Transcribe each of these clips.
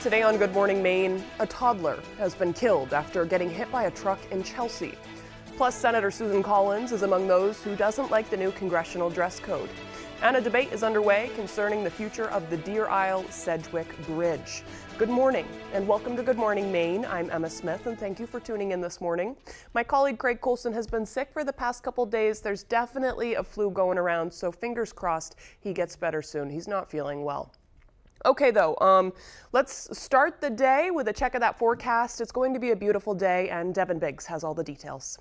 Today on Good Morning Maine, a toddler has been killed after getting hit by a truck in Chelsea. Plus, Senator Susan Collins is among those who doesn't like the new congressional dress code. And a debate is underway concerning the future of the Deer Isle-Sedgwick Bridge. Good morning and welcome to Good Morning Maine. I'm Emma Smith and thank you for tuning in this morning. My colleague Craig Colson has been sick for the past couple days. There's definitely a flu going around, so fingers crossed he gets better soon. He's not feeling well. Okay, though, let's start the day with a check of that forecast. It's going to be a beautiful day, and Devin Biggs has all the details.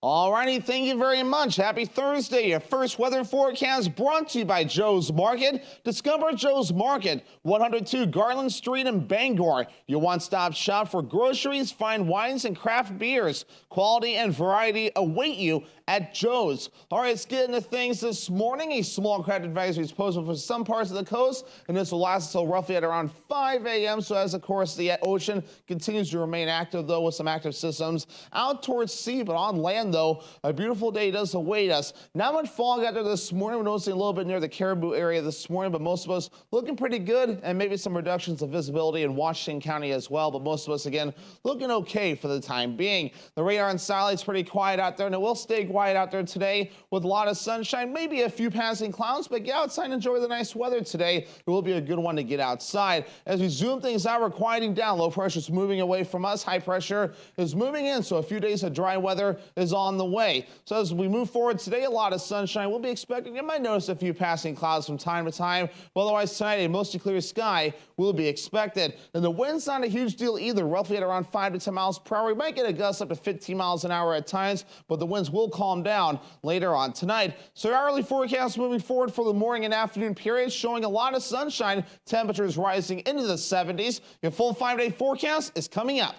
All righty, thank you very much. Happy Thursday. Your first weather forecast brought to you by Joe's Market. Discover Joe's Market, 102 Garland Street in Bangor. Your one-stop shop for groceries, fine wines, and craft beers. Quality and variety await you at Joe's. All right, let's get into things this morning. A small craft advisory is posted for some parts of the coast, and this will last until roughly at around 5 a.m. So as, of course, the ocean continues to remain active, though, with some active systems out towards sea, but on land, though, a beautiful day does await us. Not much fog out there this morning. We're noticing a little bit near the Caribou area this morning, but most of us looking pretty good, and maybe some reductions of visibility in Washington County as well, but most of us, again, looking okay for the time being. The radar and satellite's pretty quiet out there, and it will stay quiet out there today with a lot of sunshine, maybe a few passing clouds, but get outside and enjoy the nice weather today. It will be a good one to get outside. As we zoom things out, we're quieting down. Low pressure is moving away from us. High pressure is moving in, so a few days of dry weather is on the way. So as we move forward today, a lot of sunshine. We'll be expecting, you might notice a few passing clouds from time to time, but otherwise tonight a mostly clear sky will be expected. And the wind's not a huge deal either, roughly at around 5 to 10 miles per hour. We might get a gust up to 15 miles an hour at times, but the winds will calm down later on tonight. So our early forecast moving forward for the morning and afternoon periods showing a lot of sunshine. Temperatures rising into the 70s. Your full 5-day forecast is coming up.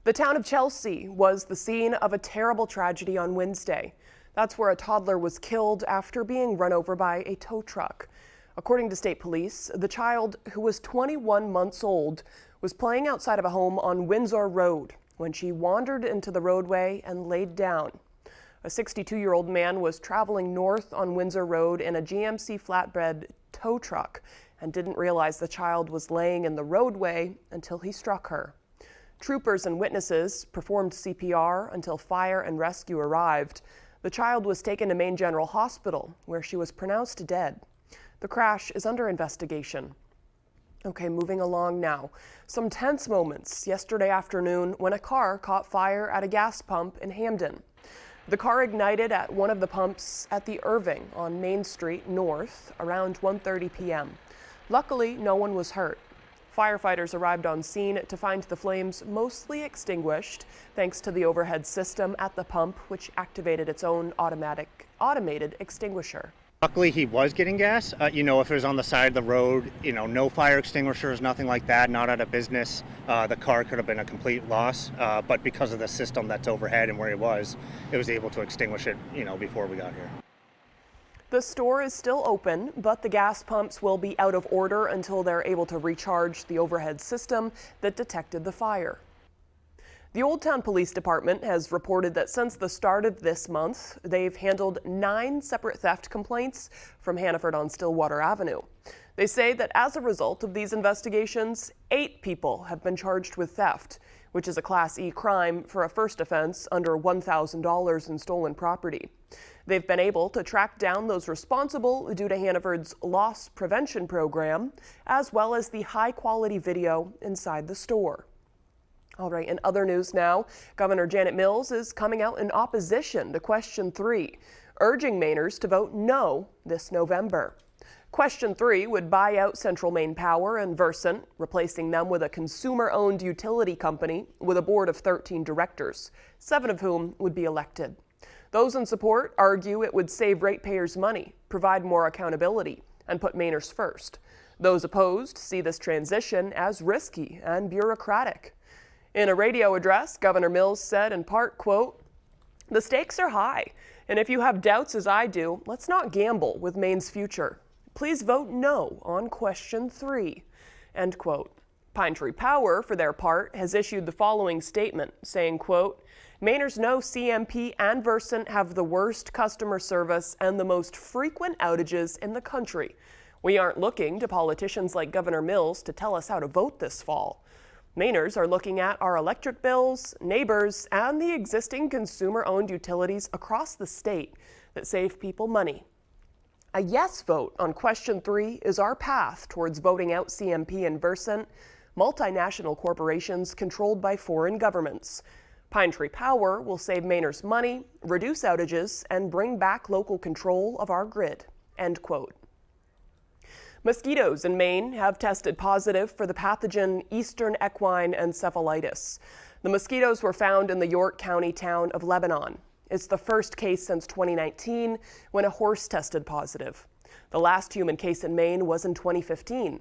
The town of Chelsea was the scene of a terrible tragedy on Wednesday. That's where a toddler was killed after being run over by a tow truck. According to state police, the child, who was 21 months old, was playing outside of a home on Windsor Road when she wandered into the roadway and laid down. A 62-year-old man was traveling north on Windsor Road in a GMC flatbed tow truck and didn't realize the child was laying in the roadway until he struck her. Troopers and witnesses performed CPR until fire and rescue arrived. The child was taken to Maine General Hospital, where she was pronounced dead. The crash is under investigation. Okay, moving along now. Some tense moments yesterday afternoon when a car caught fire at a gas pump in Hamden. The car ignited at one of the pumps at the Irving on Main Street North around 1:30 p.m. Luckily, no one was hurt. Firefighters arrived on scene to find the flames mostly extinguished thanks to the overhead system at the pump, which activated its own automated extinguisher. Luckily, he was getting gas. If it was on the side of the road, no fire extinguishers, nothing like that, not out of business, the car could have been a complete loss. But because of the system that's overhead and where it was able to extinguish it, before we got here. The store is still open, but the gas pumps will be out of order until they're able to recharge the overhead system that detected the fire. The Old Town Police Department has reported that since the start of this month, they've handled 9 separate theft complaints from Hannaford on Stillwater Avenue. They say that as a result of these investigations, 8 people have been charged with theft, which is a Class E crime for a first offense under $1,000 in stolen property. They've been able to track down those responsible due to Hannaford's loss prevention program, as well as the high-quality video inside the store. All right, in other news now, Governor Janet Mills is coming out in opposition to Question 3, urging Mainers to vote no this November. Question 3 would buy out Central Maine Power and Versant, replacing them with a consumer-owned utility company with a board of 13 directors, 7 of whom would be elected. Those in support argue it would save ratepayers money, provide more accountability, and put Mainers first. Those opposed see this transition as risky and bureaucratic. In a radio address, Governor Mills said in part, quote, "The stakes are high, and if you have doubts as I do, let's not gamble with Maine's future. Please vote no on Question 3, end quote. Pine Tree Power, for their part, has issued the following statement, saying, quote, Mainers know CMP and Versant have the worst customer service and the most frequent outages in the country. We aren't looking to politicians like Governor Mills to tell us how to vote this fall. Mainers are looking at our electric bills, neighbors, and the existing consumer-owned utilities across the state that save people money. A yes vote on question 3 is our path towards voting out CMP and Versant, multinational corporations controlled by foreign governments. Pine Tree Power will save Mainers money, reduce outages, and bring back local control of our grid. End quote. Mosquitoes in Maine have tested positive for the pathogen Eastern equine encephalitis. The mosquitoes were found in the York County town of Lebanon. It's the first case since 2019 when a horse tested positive. The last human case in Maine was in 2015.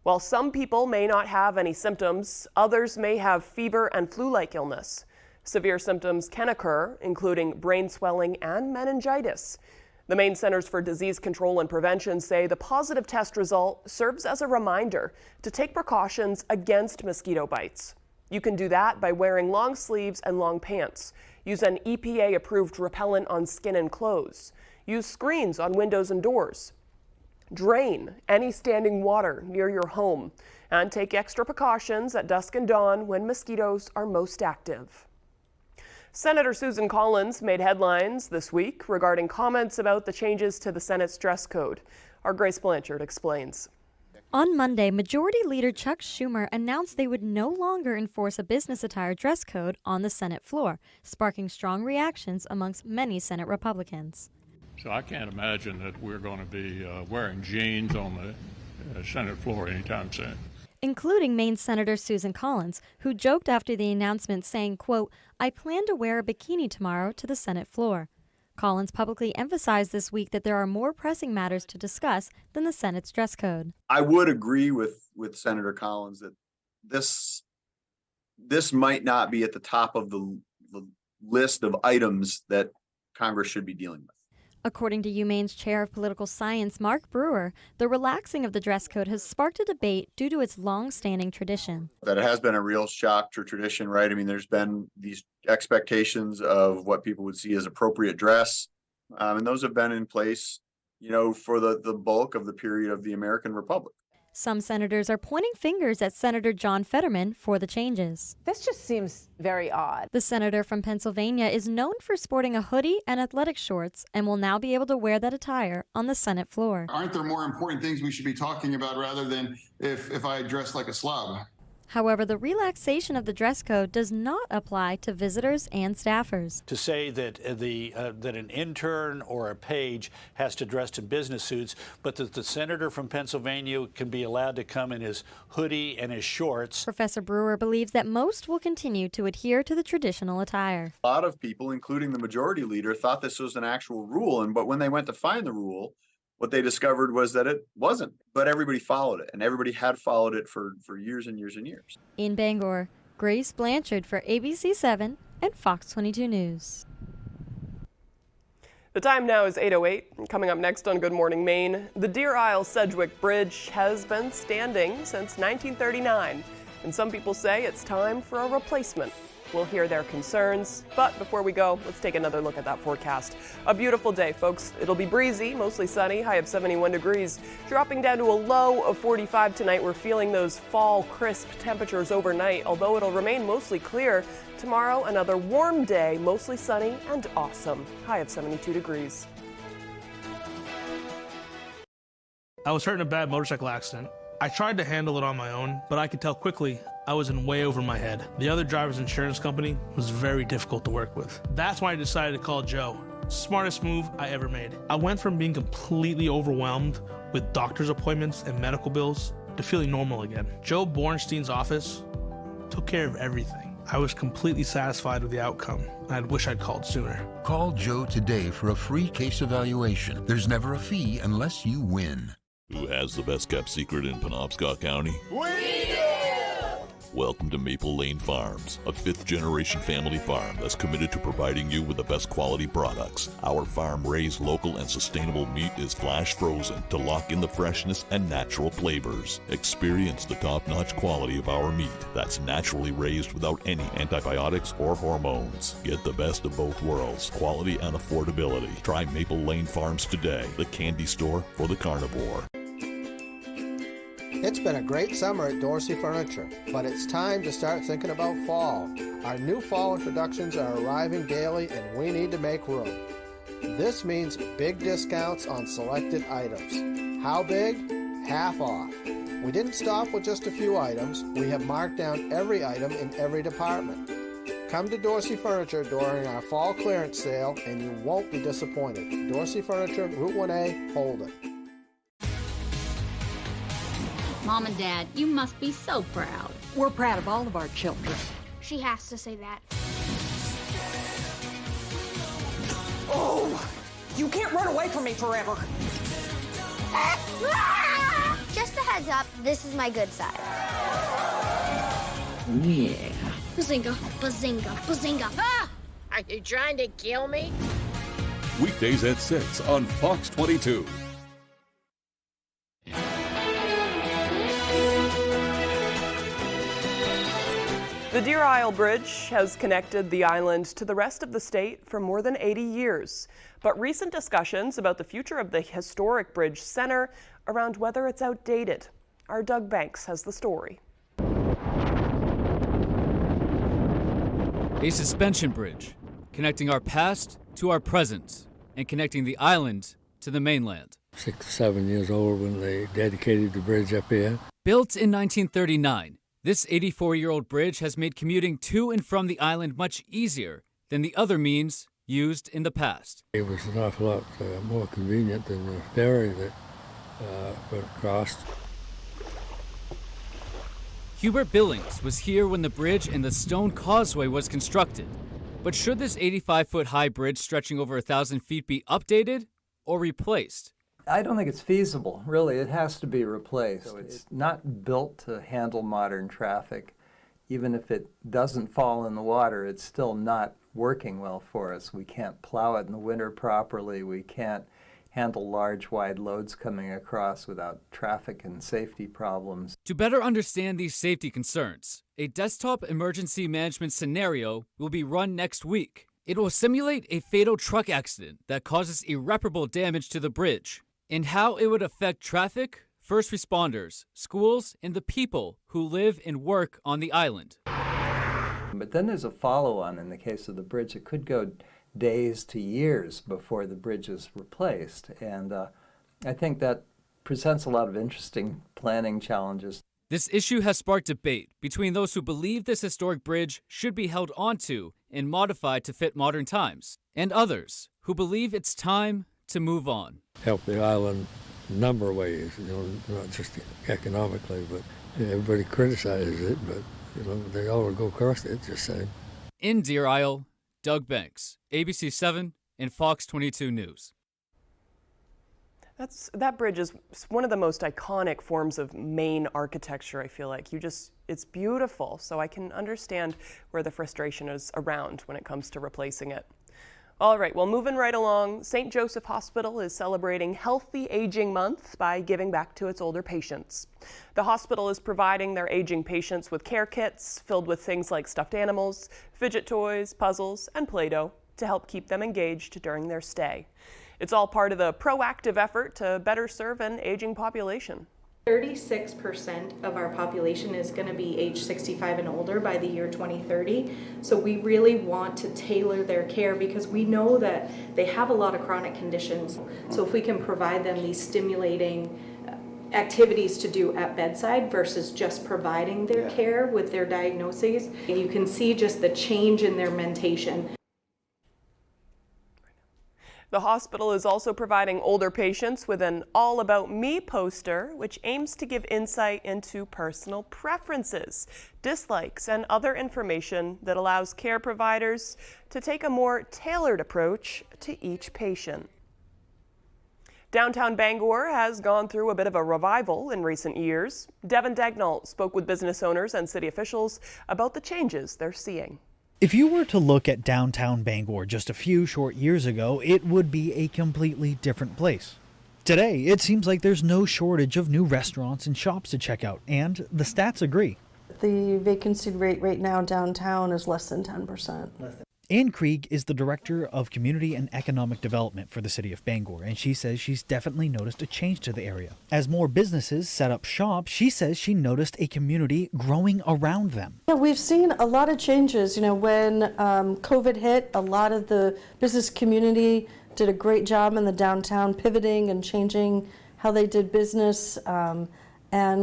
While some people may not have any symptoms, others may have fever and flu-like illness. Severe symptoms can occur, including brain swelling and meningitis. The Maine Centers for Disease Control and Prevention say the positive test result serves as a reminder to take precautions against mosquito bites. You can do that by wearing long sleeves and long pants. Use an EPA-approved repellent on skin and clothes. Use screens on windows and doors. Drain any standing water near your home. And take extra precautions at dusk and dawn when mosquitoes are most active. Senator Susan Collins made headlines this week regarding comments about the changes to the Senate's dress code. Our Grace Blanchard explains. On Monday, Majority Leader Chuck Schumer announced they would no longer enforce a business attire dress code on the Senate floor, sparking strong reactions amongst many Senate Republicans. So I can't imagine that we're going to be wearing jeans on the Senate floor anytime soon. Including Maine Senator Susan Collins, who joked after the announcement saying, quote, "I plan to wear a bikini tomorrow to the Senate floor." Collins publicly emphasized this week that there are more pressing matters to discuss than the Senate's dress code. I would agree with Senator Collins that this might not be at the top of the list of items that Congress should be dealing with. According to UMaine's chair of political science, Mark Brewer, the relaxing of the dress code has sparked a debate due to its long-standing tradition. That it has been a real shock to tradition, right? I mean, there's been these expectations of what people would see as appropriate dress, and those have been in place, for the bulk of the period of the American Republic. Some senators are pointing fingers at Senator John Fetterman for the changes. This just seems very odd. The senator from Pennsylvania is known for sporting a hoodie and athletic shorts and will now be able to wear that attire on the Senate floor. Aren't there more important things we should be talking about rather than if I dress like a slob? However, the relaxation of the dress code does not apply to visitors and staffers. To say that that an intern or a page has to dress in business suits, but that the senator from Pennsylvania can be allowed to come in his hoodie and his shorts. Professor Brewer believes that most will continue to adhere to the traditional attire. A lot of people, including the majority leader, thought this was an actual rule, but when they went to find the rule, what they discovered was that it wasn't, but everybody followed it, and everybody had followed it for years and years and years. In Bangor, Grace Blanchard for ABC 7 and Fox 22 News. The time now is 8:08. Coming up next on Good Morning Maine, the Deer Isle Sedgwick Bridge has been standing since 1939, and some people say it's time for a replacement. We'll hear their concerns, but before we go, let's take another look at that forecast. A beautiful day, folks. It'll be breezy, mostly sunny, high of 71 degrees, dropping down to a low of 45 tonight. We're feeling those fall crisp temperatures overnight, although it'll remain mostly clear. Tomorrow, another warm day, mostly sunny and awesome, high of 72 degrees. I was hurt in a bad motorcycle accident. I tried to handle it on my own, but I could tell quickly I was in way over my head. The other driver's insurance company was very difficult to work with. That's why I decided to call Joe. Smartest move I ever made. I went from being completely overwhelmed with doctor's appointments and medical bills to feeling normal again. Joe Bornstein's office took care of everything. I was completely satisfied with the outcome, and I wish I'd called sooner. Call Joe today for a free case evaluation. There's never a fee unless you win. Who has the best kept secret in Penobscot County? We do! Welcome to Maple Lane Farms, a fifth-generation family farm that's committed to providing you with the best quality products. Our farm-raised local and sustainable meat is flash frozen to lock in the freshness and natural flavors. Experience the top-notch quality of our meat that's naturally raised without any antibiotics or hormones. Get the best of both worlds, quality and affordability. Try Maple Lane Farms today, the candy store for the carnivore. It's been a great summer at Dorsey Furniture, but it's time to start thinking about fall. Our new fall introductions are arriving daily and we need to make room. This means big discounts on selected items. How big? Half off. We didn't stop with just a few items. We have marked down every item in every department. Come to Dorsey Furniture during our fall clearance sale and you won't be disappointed. Dorsey Furniture, Route 1A, Holden. Mom and Dad, you must be so proud. We're proud of all of our children. She has to say that. Oh, you can't run away from me forever. Just a heads up, this is my good side. Yeah. Bazinga, bazinga, bazinga. Ah! Are you trying to kill me? Weekdays at 6 on Fox 22. The Deer Isle Bridge has connected the island to the rest of the state for more than 80 years. But recent discussions about the future of the historic bridge center around whether it's outdated. Our Doug Banks has the story. A suspension bridge connecting our past to our present and connecting the island to the mainland. 6 or 7 years old when they dedicated the bridge up here. Built in 1939, this 84-year-old bridge has made commuting to and from the island much easier than the other means used in the past. It was an awful lot more convenient than the ferry that went across. Hubert Billings was here when the bridge and the stone causeway was constructed. But should this 85-foot high bridge stretching over 1,000 feet be updated or replaced? I don't think it's feasible, really. It has to be replaced. So it's not built to handle modern traffic. Even if it doesn't fall in the water, it's still not working well for us. We can't plow it in the winter properly. We can't handle large, wide loads coming across without traffic and safety problems. To better understand these safety concerns, a desktop emergency management scenario will be run next week. It will simulate a fatal truck accident that causes irreparable damage to the bridge and how it would affect traffic, first responders, schools, and the people who live and work on the island. But then there's a follow-on in the case of the bridge. It could go days to years before the bridge is replaced. And I think that presents a lot of interesting planning challenges. This issue has sparked debate between those who believe this historic bridge should be held onto and modified to fit modern times, and others who believe it's time to move on. Help the island a number of ways, not just economically, but everybody criticizes it, but they all go across it just the same. In Deer Isle, Doug Banks, ABC 7 and Fox 22 News. That bridge is one of the most iconic forms of Maine architecture, I feel like. It's beautiful, so I can understand where the frustration is around when it comes to replacing it. All right, well, moving right along, St. Joseph Hospital is celebrating Healthy Aging Month by giving back to its older patients. The hospital is providing their aging patients with care kits filled with things like stuffed animals, fidget toys, puzzles, and Play-Doh to help keep them engaged during their stay. It's all part of the proactive effort to better serve an aging population. 36% of our population is going to be age 65 and older by the year 2030. So we really want to tailor their care because we know that they have a lot of chronic conditions. So if we can provide them these stimulating activities to do at bedside versus just providing their care with their diagnoses, you can see just the change in their mentation. The hospital is also providing older patients with an All About Me poster, which aims to give insight into personal preferences, dislikes, and other information that allows care providers to take a more tailored approach to each patient. Downtown Bangor has gone through a bit of a revival in recent years. Devin Dagnall spoke with business owners and city officials about the changes they're seeing. If you were to look at downtown Bangor just a few short years ago, it would be a completely different place. Today, it seems like there's no shortage of new restaurants and shops to check out, and the stats agree. The vacancy rate right now downtown is less than 10%. Ann Krieg is the Director of Community and Economic Development for the city of Bangor, and she says she's definitely noticed a change to the area. As more businesses set up shop, she says she noticed a community growing around them. Yeah, we've seen a lot of changes. You know, when COVID hit, a lot of the business community did a great job in the downtown pivoting and changing how they did business, and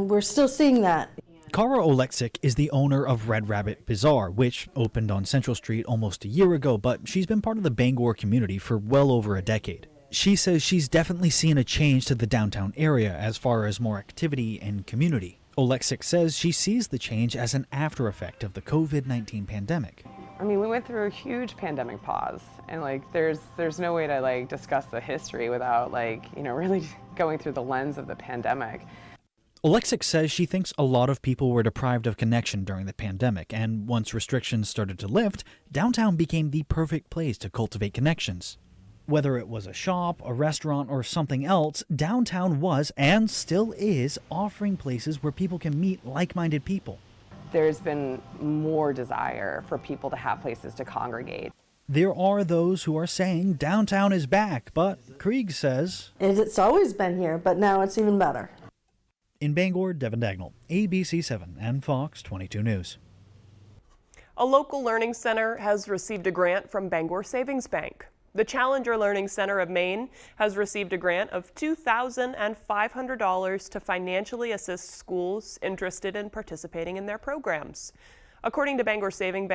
we're still seeing that. Kara Oleksik is the owner of Red Rabbit Bazaar, which opened on Central Street almost a year ago, but she's been part of the Bangor community for well over a decade. She says she's definitely seen a change to the downtown area as far as more activity and community. Oleksik says she sees the change as an after effect of the COVID-19 pandemic. I mean, we went through a huge pandemic pause, and there's no way to discuss the history without really going through the lens of the pandemic. Oleksik says she thinks a lot of people were deprived of connection during the pandemic, and once restrictions started to lift, downtown became the perfect place to cultivate connections. Whether it was a shop, a restaurant, or something else, downtown was, and still is, offering places where people can meet like-minded people. There's been more desire for people to have places to congregate. There are those who are saying downtown is back, but Krieg says it's always been here, but now it's even better. In Bangor, Devin Dagnall, ABC7 and Fox 22 News. A local learning center has received a grant from Bangor Savings Bank. The Challenger Learning Center of Maine has received a grant of $2,500 to financially assist schools interested in participating in their programs. According to Bangor Savings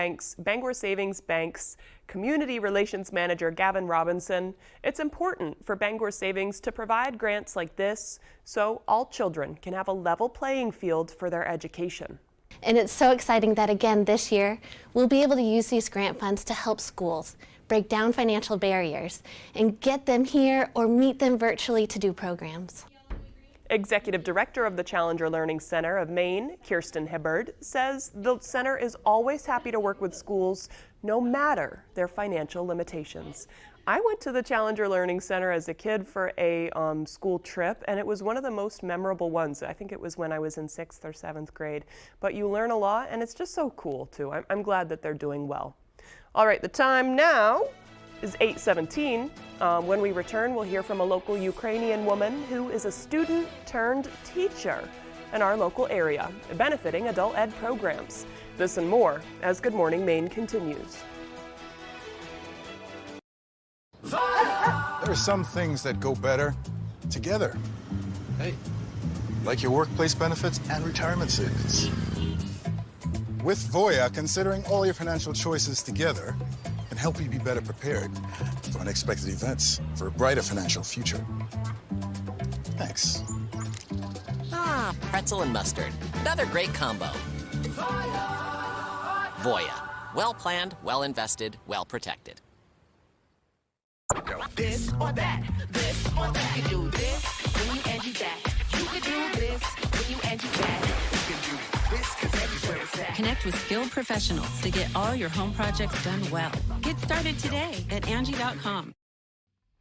Bank's Community Relations Manager Gavin Robinson, it's important for Bangor Savings to provide grants like this so all children can have a level playing field for their education. And it's so exciting that again this year, we'll be able to use these grant funds to help schools break down financial barriers and get them here or meet them virtually to do programs. Executive Director of the Challenger Learning Center of Maine, Kirsten Hibbard, says the center is always happy to work with schools no matter their financial limitations. I went to the Challenger Learning Center as a kid for a school trip, and it was one of the most memorable ones. I think it was when I was in 6th or 7th grade. But you learn a lot, and it's just so cool, too. I'm glad that they're doing well. All right, the time now is 8:17. When we return, we'll hear from a local Ukrainian woman who is a student turned teacher in our local area, benefiting adult ed programs. This and more as Good Morning Maine continues. There are some things that go better together. Hey, like your workplace benefits and retirement savings. With Voya, considering all your financial choices together can help you be better prepared for unexpected events for a brighter financial future. Thanks. Ah, pretzel and mustard. Another great combo. Voya. Well planned, well invested, well protected. This or that, this or that. You can do this when you and you that. You can do this when you and you that. You can do this because everywhere it's at. Connect with skilled professionals to get all your home projects done well. Get started today at Angie.com.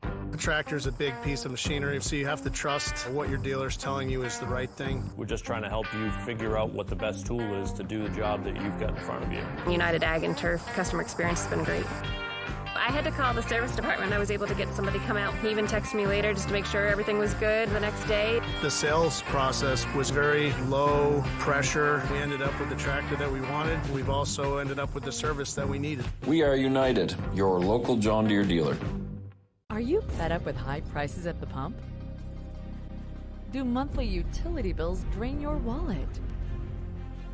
A tractor is a big piece of machinery, so you have to trust what your dealer's telling you is the right thing. We're just trying to help you figure out what the best tool is to do the job that you've got in front of you. United Ag and Turf customer experience has been great. I had to call the service department. I was able to get somebody come out. He even texted me later just to make sure everything was good the next day. The sales process was very low pressure. We ended up with the tractor that we wanted. We've also ended up with the service that we needed. We are United, your local John Deere dealer. Are you fed up with high prices at the pump? Do monthly utility bills drain your wallet?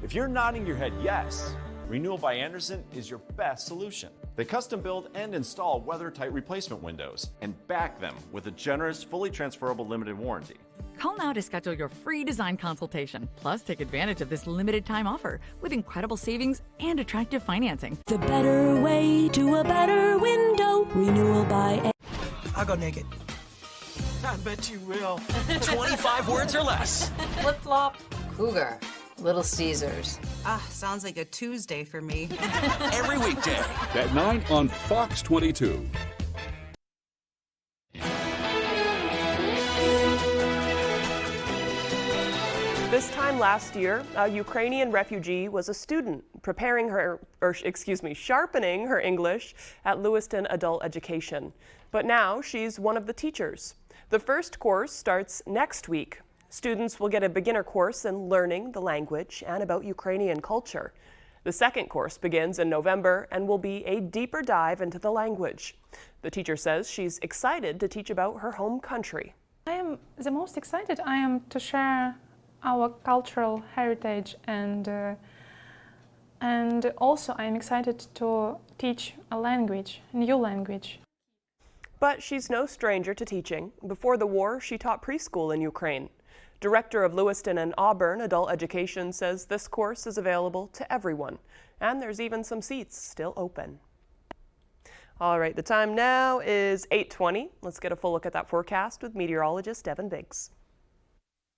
If you're nodding your head yes, Renewal by Andersen is your best solution. They custom build and install weather-tight replacement windows and back them with a generous, fully transferable limited warranty. Call now to schedule your free design consultation. Plus, take advantage of this limited time offer with incredible savings and attractive financing. The better way to a better window. Renewal by... I'll go naked. I bet you will. 25 words or less. Flip-flop. Cougar. Little Caesars. Sounds like a Tuesday for me. Every weekday at 9 on Fox 22. This time last year, a Ukrainian refugee was a student sharpening her English at Lewiston Adult Education. But now she's one of the teachers. The first course starts next week. Students will get a beginner course in learning the language and about Ukrainian culture. The second course begins in November and will be a deeper dive into the language. The teacher says she's excited to teach about her home country. I am the most excited. I am to share our cultural heritage, and also I am excited to teach a language, a new language. But she's no stranger to teaching. Before the war, she taught preschool in Ukraine. Director of Lewiston and Auburn Adult Education says this course is available to everyone, and there's even some seats still open. All right, the time now is 8:20. Let's get a full look at that forecast with meteorologist Evan Biggs.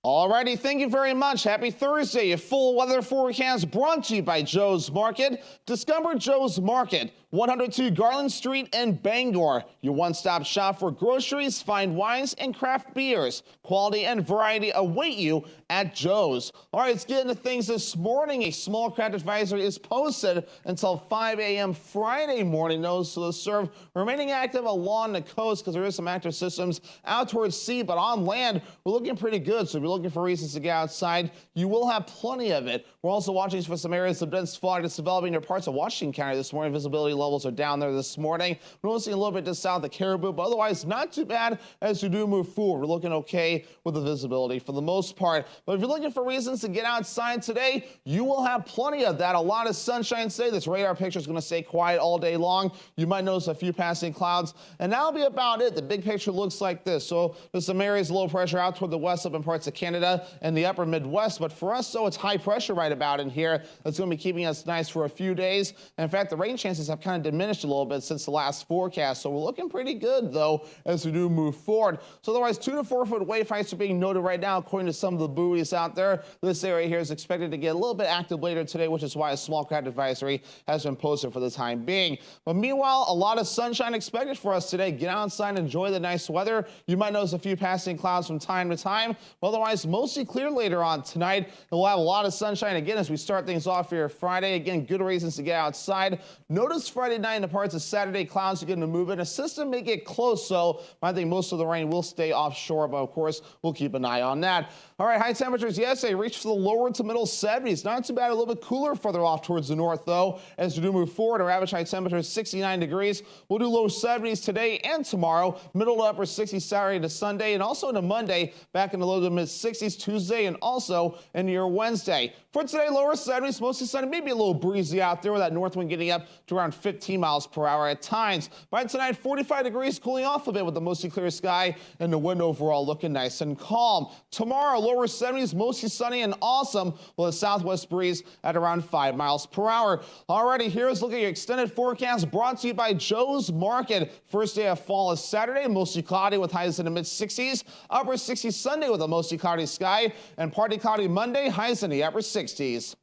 Alrighty, thank you very much. Happy Thursday. A full weather forecast brought to you by Joe's Market. Discover Joe's Market, 102 Garland Street in Bangor. Your one-stop shop for groceries, fine wines, and craft beers. Quality and variety await you at Joe's. All right, let's get into things this morning. A small craft advisory is posted until 5 a.m. Friday morning. Those to serve remaining active along the coast because there is some active systems out towards sea, but on land, we're looking pretty good. So if you're looking for reasons to get outside, you will have plenty of it. We're also watching for some areas of dense fog that's developing near parts of Washington County this morning. Visibility levels are down there this morning. We're only seeing a little bit just south of Caribou, but otherwise not too bad as we do move forward. We're looking okay with the visibility for the most part. But if you're looking for reasons to get outside today, you will have plenty of that. A lot of sunshine today. This radar picture is going to stay quiet all day long. You might notice a few passing clouds, and that'll be about it. The big picture looks like this. So there's some areas of low pressure out toward the west up in parts of Canada and the upper Midwest. But for us, though, it's high pressure right about in here. That's going to be keeping us nice for a few days. And in fact, the rain chances have kind of diminished a little bit since the last forecast. So we're looking pretty good, though, as we do move forward. So otherwise, 2 to 4 foot wave heights are being noted right now, according to some of the buoys out there. This area here is expected to get a little bit active later today, which is why a small craft advisory has been posted for the time being. But meanwhile, a lot of sunshine expected for us today. Get outside and enjoy the nice weather. You might notice a few passing clouds from time to time. But otherwise, mostly clear later on tonight. And we'll have a lot of sunshine again as we start things off here Friday. Again, good reasons to get outside. Notice Friday night and the parts of Saturday, clouds are going to move in. A system may get close, so I think most of the rain will stay offshore, but of course, we'll keep an eye on that. All right, high temperatures yesterday reached for the lower to middle 70s. Not too bad, a little bit cooler further off towards the north, though. As we do move forward, our average high temperature is 69 degrees. We'll do low 70s today and tomorrow. Middle to upper 60s Saturday to Sunday, and also into Monday, back in the low to mid 60s Tuesday, and also into your Wednesday. For today, lower 70s, mostly sunny, maybe a little breezy out there with that north wind getting up to around 15 miles per hour at times. By tonight, 45 degrees, cooling off a bit with a mostly clear sky and the wind overall looking nice and calm. Tomorrow, lower 70s, mostly sunny and awesome with a southwest breeze at around 5 miles per hour. Alrighty, here's looking at your extended forecast brought to you by Joe's Market. First day of fall is Saturday, mostly cloudy with highs in the mid 60s. Upper 60s Sunday with a mostly cloudy sky, and partly cloudy Monday, highs in the upper 60s.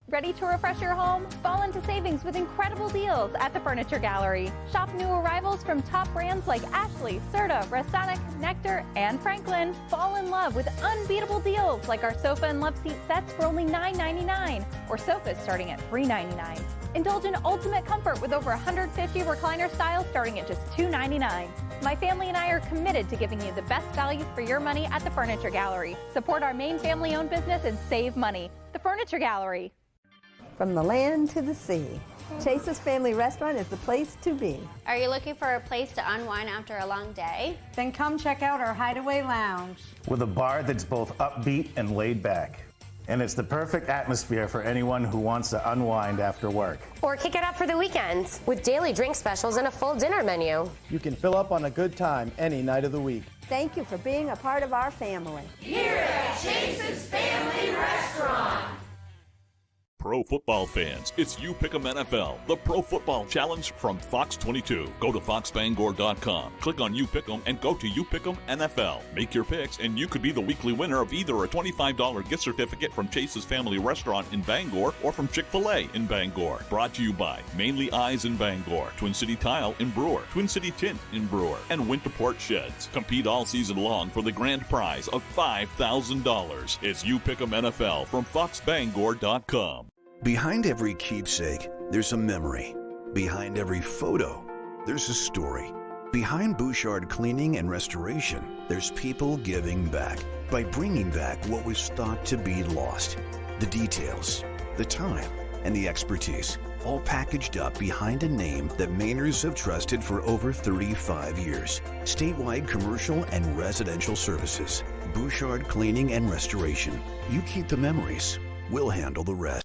Ready to refresh your home? Fall into savings with incredible deals at the Furniture Gallery. Shop new arrivals from top brands like Ashley, Serta, Restonic, Nectar, and Franklin. Fall in love with unbeatable deals like our sofa and love seat sets for only $9.99 or sofas starting at $3.99. Indulge in ultimate comfort with over 150 recliner styles starting at just $2.99. My family and I are committed to giving you the best value for your money at the Furniture Gallery. Support our main family-owned business and save money. The Furniture Gallery. From the land to the sea, Chase's Family Restaurant is the place to be. Are you looking for a place to unwind after a long day? Then come check out our Hideaway Lounge. With a bar that's both upbeat and laid back. And it's the perfect atmosphere for anyone who wants to unwind after work. Or kick it up for the weekend with daily drink specials and a full dinner menu. You can fill up on a good time any night of the week. Thank you for being a part of our family. Here at Chase's Family Restaurant. Pro football fans, it's You Pick'em NFL, the Pro Football Challenge from Fox 22. Go to foxbangor.com, click on You Pick'em, and go to You Pick'em NFL. Make your picks, and you could be the weekly winner of either a $25 gift certificate from Chase's Family Restaurant in Bangor or from Chick-fil-A in Bangor. Brought to you by Mainly Eyes in Bangor, Twin City Tile in Brewer, Twin City Tint in Brewer, and Winterport Sheds. Compete all season long for the grand prize of $5,000. It's You Pick'em NFL from foxbangor.com. Behind every keepsake, there's a memory. Behind every photo, there's a story. Behind Bouchard Cleaning and Restoration, there's people giving back by bringing back what was thought to be lost. The details, the time, and the expertise, all packaged up behind a name that Mainers have trusted for over 35 years. Statewide commercial and residential services. Bouchard Cleaning and Restoration. You keep the memories. We'll handle the rest.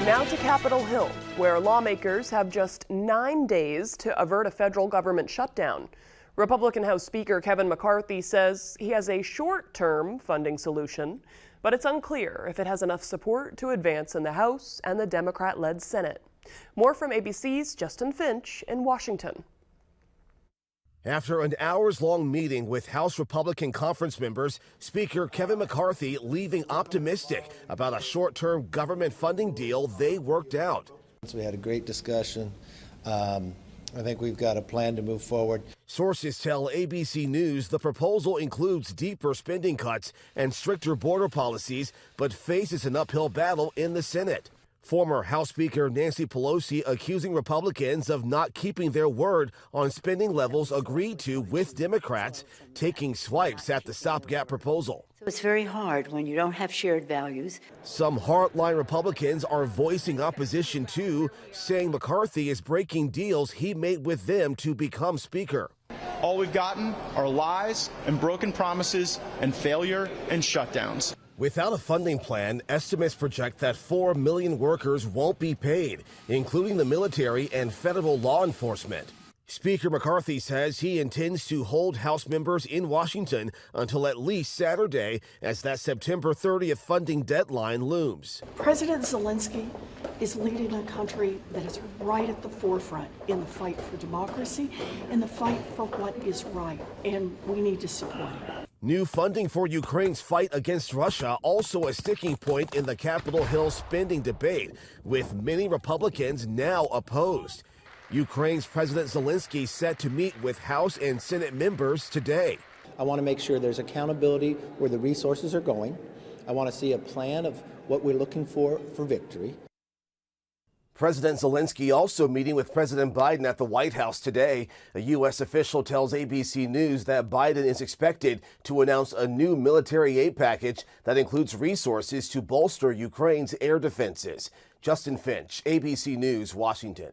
Now to Capitol Hill, where lawmakers have just 9 days to avert a federal government shutdown. Republican House Speaker Kevin McCarthy says he has a short-term funding solution, but it's unclear if it has enough support to advance in the House and the Democrat-led Senate. More from ABC's Justin Finch in Washington. After an hours-long meeting with House Republican conference members, Speaker Kevin McCarthy leaving optimistic about a short-term government funding deal they worked out. We had a great discussion. I think we've got a plan to move forward. Sources tell ABC News the proposal includes deeper spending cuts and stricter border policies, but faces an uphill battle in the Senate. Former House Speaker Nancy Pelosi accusing Republicans of not keeping their word on spending levels agreed to with Democrats, taking swipes at the stopgap proposal. So it's very hard when you don't have shared values. Some hardline Republicans are voicing opposition too, saying McCarthy is breaking deals he made with them to become Speaker. All we've gotten are lies and broken promises and failure and shutdowns. Without a funding plan, estimates project that 4 million workers won't be paid, including the military and federal law enforcement. Speaker McCarthy says he intends to hold House members in Washington until at least Saturday, as that September 30th funding deadline looms. President Zelensky is leading a country that is right at the forefront in the fight for democracy and the fight for what is right, and we need to support him. New funding for Ukraine's fight against Russia also a sticking point in the Capitol Hill spending debate, with many Republicans now opposed. Ukraine's President Zelensky set to meet with House and Senate members today. I want to make sure there's accountability where the resources are going. I want to see a plan of what we're looking for victory. President Zelensky also meeting with President Biden at the White House today. A U.S. official tells ABC News that Biden is expected to announce a new military aid package that includes resources to bolster Ukraine's air defenses. Justin Finch, ABC News, Washington.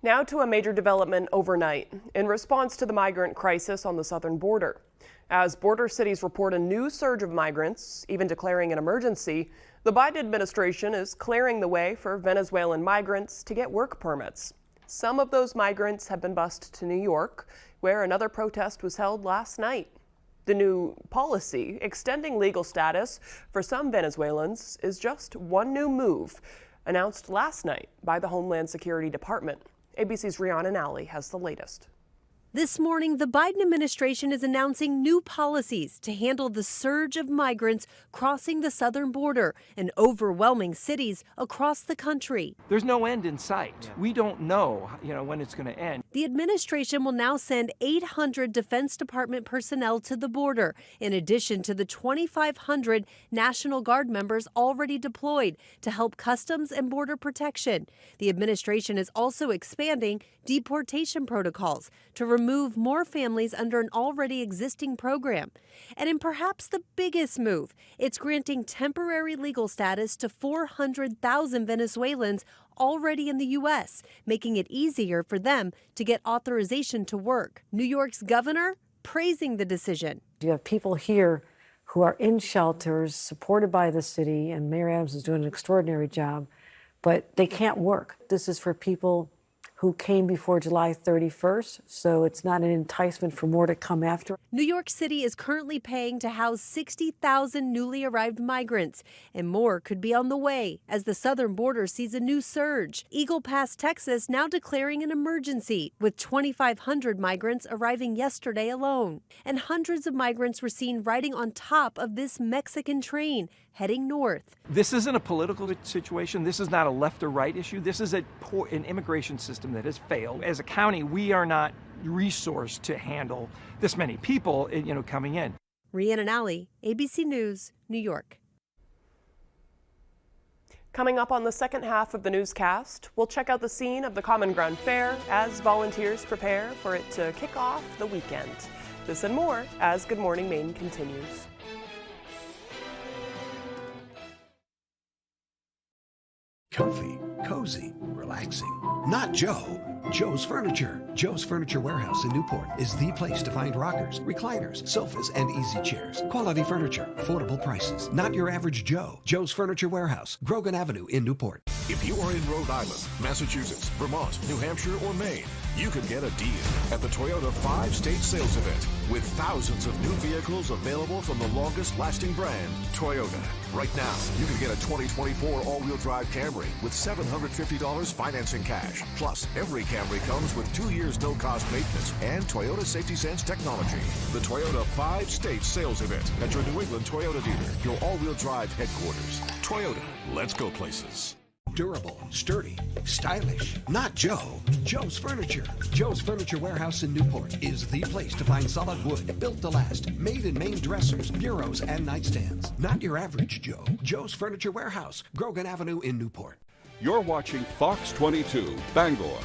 Now to a major development overnight in response to the migrant crisis on the southern border. As border cities report a new surge of migrants, even declaring an emergency, the Biden administration is clearing the way for Venezuelan migrants to get work permits. Some of those migrants have been bused to New York, where another protest was held last night. The new policy, extending legal status for some Venezuelans, is just one new move, announced last night by the Homeland Security Department. ABC's Rihanna Nally has the latest. This morning, the Biden administration is announcing new policies to handle the surge of migrants crossing the southern border in overwhelming cities across the country. There's no end in sight. We don't know, when it's going to end. The administration will now send 800 Defense Department personnel to the border, in addition to the 2,500 National Guard members already deployed to help Customs and Border Protection. The administration is also expanding deportation protocols to remove more families under an already existing program. And in perhaps the biggest move, it's granting temporary legal status to 400,000 Venezuelans already in the U.S., making it easier for them to get authorization to work. New York's governor praising the decision. You have people here who are in shelters supported by the city, and Mayor Adams is doing an extraordinary job, but they can't work. This is for people who came before July 31st, so it's not an enticement for more to come after. New York City is currently paying to house 60,000 newly arrived migrants, and more could be on the way as the southern border sees a new surge. Eagle Pass, Texas now declaring an emergency, with 2,500 migrants arriving yesterday alone. And hundreds of migrants were seen riding on top of this Mexican train heading north. This isn't a political situation. This is not a left or right issue. This is an immigration system that has failed. As a county, we are not resourced to handle this many people, coming in. Rhiannon Alley, ABC News, New York. Coming up on the second half of the newscast, we'll check out the scene of the Common Ground Fair as volunteers prepare for it to kick off the weekend. This and more as Good Morning Maine continues. Comfy, cozy, relaxing. Not Joe. Joe's Furniture. Joe's Furniture Warehouse in Newport is the place to find rockers, recliners, sofas, and easy chairs. Quality furniture, affordable prices. Not your average Joe. Joe's Furniture Warehouse, Grogan Avenue in Newport. If you are in Rhode Island, Massachusetts, Vermont, New Hampshire, or Maine, you can get a deal at the Toyota 5-State Sales Event with thousands of new vehicles available from the longest-lasting brand, Toyota. Right now, you can get a 2024 all-wheel drive Camry with $750 financing cash. Plus, every Camry comes with 2 years no-cost maintenance and Toyota Safety Sense technology. The Toyota 5-State Sales Event at your New England Toyota dealer, your all-wheel drive headquarters. Toyota, let's go places. Durable, sturdy, stylish. Not Joe. Joe's Furniture. Joe's Furniture Warehouse in Newport is the place to find solid wood, built to last, made in Maine dressers, bureaus, and nightstands. Not your average Joe. Joe's Furniture Warehouse, Grogan Avenue in Newport. You're watching Fox 22, Bangor.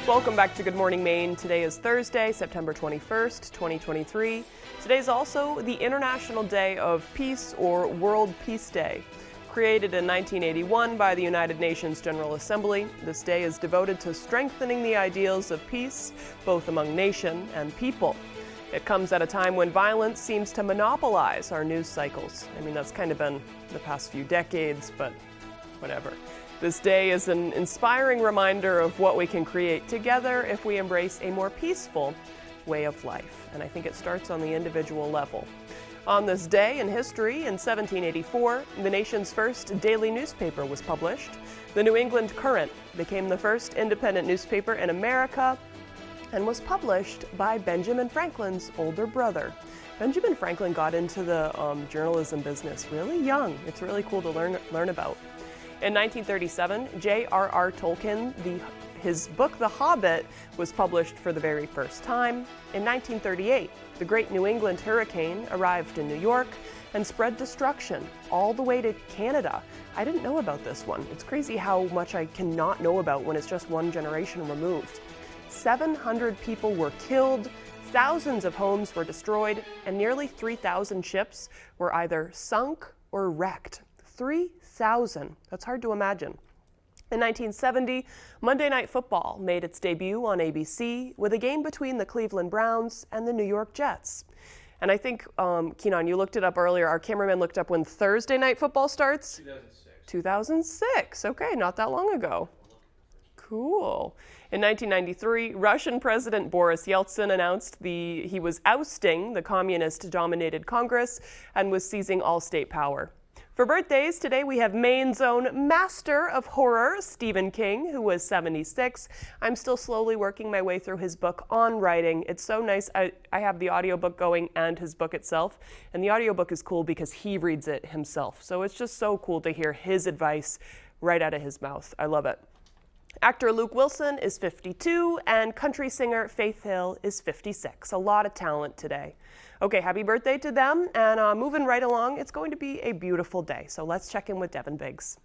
Welcome back to Good Morning Maine. Today is Thursday, September 21st, 2023. Today is also the International Day of Peace, or World Peace Day. Created in 1981 by the United Nations General Assembly, this day is devoted to strengthening the ideals of peace, both among nation and people. It comes at a time when violence seems to monopolize our news cycles. I mean, that's kind of been the past few decades, but whatever. This day is an inspiring reminder of what we can create together if we embrace a more peaceful way of life. And I think it starts on the individual level. On this day in history, in 1784, the nation's first daily newspaper was published. The New England Courant became the first independent newspaper in America and was published by Benjamin Franklin's older brother. Benjamin Franklin got into the journalism business really young. It's really cool to learn about. In 1937, J.R.R. Tolkien, his book The Hobbit, was published for the very first time. In 1938, the Great New England Hurricane arrived in New York and spread destruction all the way to Canada. I didn't know about this one. It's crazy how much I cannot know about when it's just one generation removed. 700 people were killed, thousands of homes were destroyed, and nearly 3,000 ships were either sunk or wrecked. 3,000. That's hard to imagine. In 1970, Monday Night Football made its debut on ABC with a game between the Cleveland Browns and the New York Jets. And I think, Keenan, you looked it up earlier. Our cameraman looked up when Thursday Night Football starts. 2006. Okay, not that long ago. Cool. In 1993, Russian President Boris Yeltsin announced he was ousting the communist-dominated Congress and was seizing all state power. For birthdays, today we have Maine's own master of horror, Stephen King, who was 76. I'm still slowly working my way through his book on writing. It's so nice. I have the audiobook going and his book itself. And the audiobook is cool because he reads it himself. So it's just so cool to hear his advice right out of his mouth. I love it. Actor Luke Wilson is 52, and country singer Faith Hill is 56. A lot of talent today. Okay, happy birthday to them, and moving right along, it's going to be a beautiful day. So let's check in with Devin Biggs.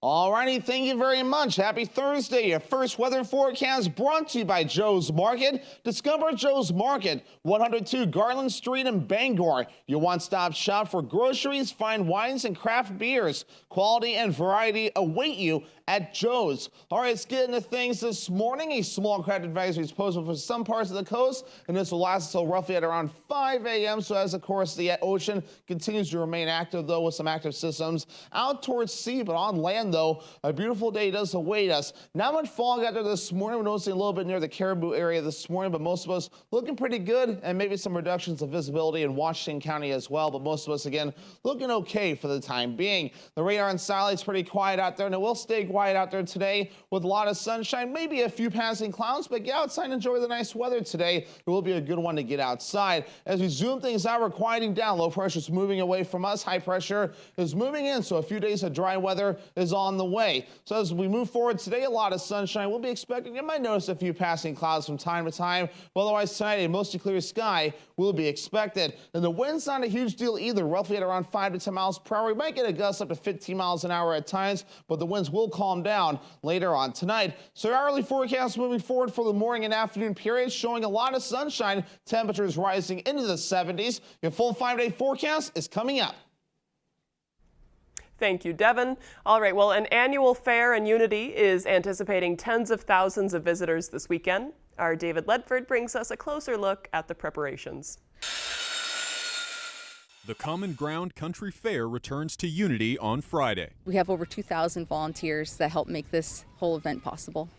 Alrighty, thank you very much. Happy Thursday. Your first weather forecast brought to you by Joe's Market. Discover Joe's Market, 102 Garland Street in Bangor. Your one-stop shop for groceries, fine wines, and craft beers. Quality and variety await you at Joe's. All right, let's get into things this morning. A small craft advisory is posted for some parts of the coast, and this will last until roughly at around 5 a.m. So as, of course, the ocean continues to remain active, though, with some active systems out towards sea, but on land, though, a beautiful day does await us. Not much fog out there this morning. We're noticing a little bit near the Caribou area this morning, but most of us looking pretty good, and maybe some reductions of visibility in Washington County as well, but most of us, again, looking okay for the time being. The radar and satellite's pretty quiet out there, and it will stay quiet out there today with a lot of sunshine, maybe a few passing clouds, but get outside and enjoy the nice weather today. It will be a good one to get outside. As we zoom things out, we're quieting down. Low pressure is moving away from us. High pressure is moving in, so a few days of dry weather is on the way. So as we move forward today, a lot of sunshine. We'll be expecting, you might notice a few passing clouds from time to time, but otherwise tonight a mostly clear sky will be expected. And the wind's not a huge deal either, roughly at around 5 to 10 miles per hour. We might get a gust up to 15 miles an hour at times, but the winds will calm down later on tonight. So our early forecast moving forward for the morning and afternoon periods showing a lot of sunshine. Temperatures rising into the 70s. Your full 5-day forecast is coming up. Thank you, Devin. All right, well, an annual fair in Unity is anticipating tens of thousands of visitors this weekend. Our David Ledford brings us a closer look at the preparations. The Common Ground Country Fair returns to Unity on Friday. We have over 2,000 volunteers that help make this whole event possible.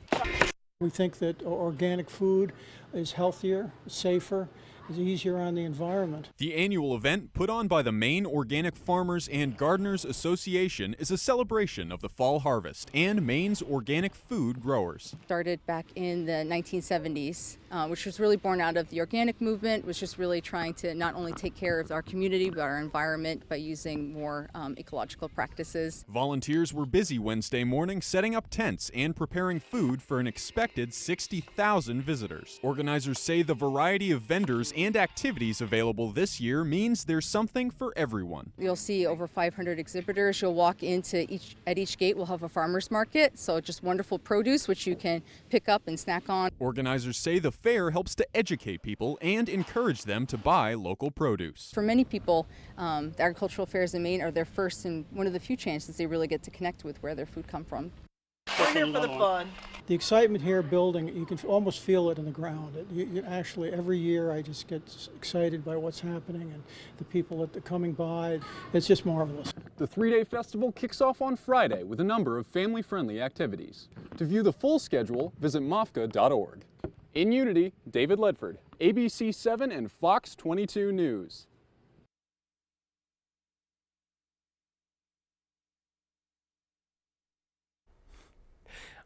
We think that organic food is healthier, safer, is easier on the environment. The annual event, put on by the Maine Organic Farmers and Gardeners Association, is a celebration of the fall harvest and Maine's organic food growers. Started back in the 1970s, which was really born out of the organic movement, was just really trying to not only take care of our community but our environment by using more ecological practices. Volunteers were busy Wednesday morning setting up tents and preparing food for an expected 60,000 visitors. Organizers say the variety of vendors and activities available this year means there's something for everyone. You'll see over 500 exhibitors. You'll walk into each gate. We'll have a farmer's market, so just wonderful produce which you can pick up and snack on. Organizers say the fair helps to educate people and encourage them to buy local produce. For many people, the agricultural fairs in Maine are their first and one of the few chances they really get to connect with where their food come from. We're here for the fun. The excitement here building, you can almost feel it in the ground. You actually, every year I just get excited by what's happening and the people that are coming by. It's just marvelous. The three-day festival kicks off on Friday with a number of family-friendly activities. To view the full schedule, visit mofca.org. In Unity, David Ledford, ABC 7 and Fox 22 News.